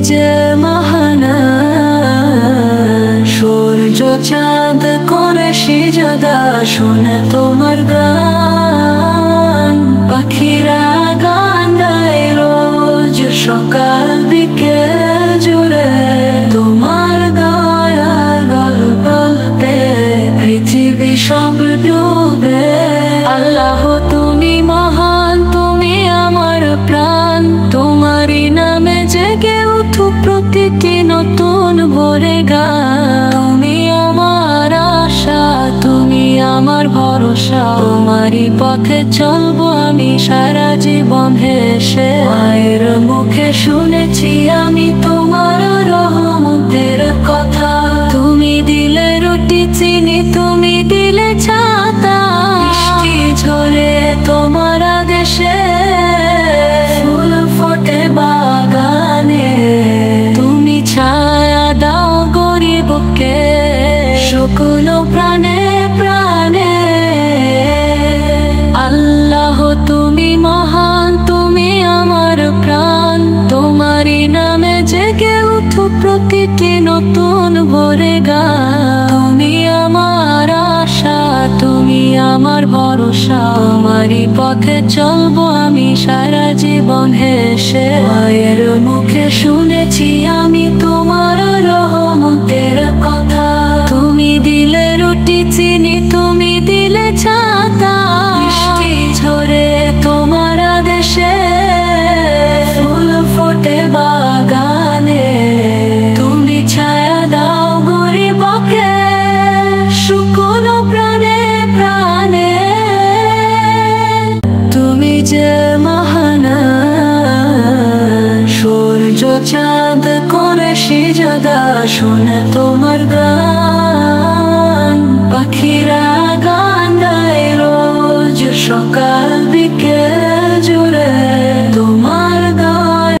যে মহান, সূর্য চাঁদ করে সিজদা শুনে তোমার গান। পাখিরা গান গায় রোজ সকাল বিকেল জুড়ে, তোমার দয়ার গল্পে পৃথিবী সব ডুবে। আল্লাহ তুমি মহান, তুমি আমার প্রাণ, তোমারই নামে জেগে উঠু প্রতিটি নতুন ভোরে গান। তুমি আমার আশা, তুমি আমার ভরসা, তোমারই পথে চলবো আমি সারা জীবন হেসে। মায়ের মুখে শুনেছি আমি তোমার রহমতের কথা, তুমি দিলে রুটি চিনি, তুমি দিলে ছাতা। বৃষ্টি ঝরে তোমার আদেশে, ফুল ফোটে বাগানে, তুমি ছায়া দাও গরিবকে শুকনো প্রাণে প্রাণে। আল্লাহ তুমি মহান, তুমি আমার প্রাণ, তোমারই নামে জেগে উঠু প্রতিটি নতুন ভোরে গান। তুমি আমার আশা, তুমি আমার ভরসা, তোমারই পথে চলবো আমি সারা জীবন হেসে। মায়ের মুখে শুনেছি আমি তোমার রহমতের কথা, তুমি দিলে রুটি চিনি, তুমি দিলে ছাতা। বৃষ্টি ঝরে তোমার আদেশে, ফুল ফোটে বাগানে, তুমি ছায়া দাও গরিবকে শুকনো প্রাণে প্রাণে। তুমি যে মহান, সূর্য চাঁদ করে সিজদা শুনে তোমার গান। পাখিরা গান গায় রোজ সকাল বিকেল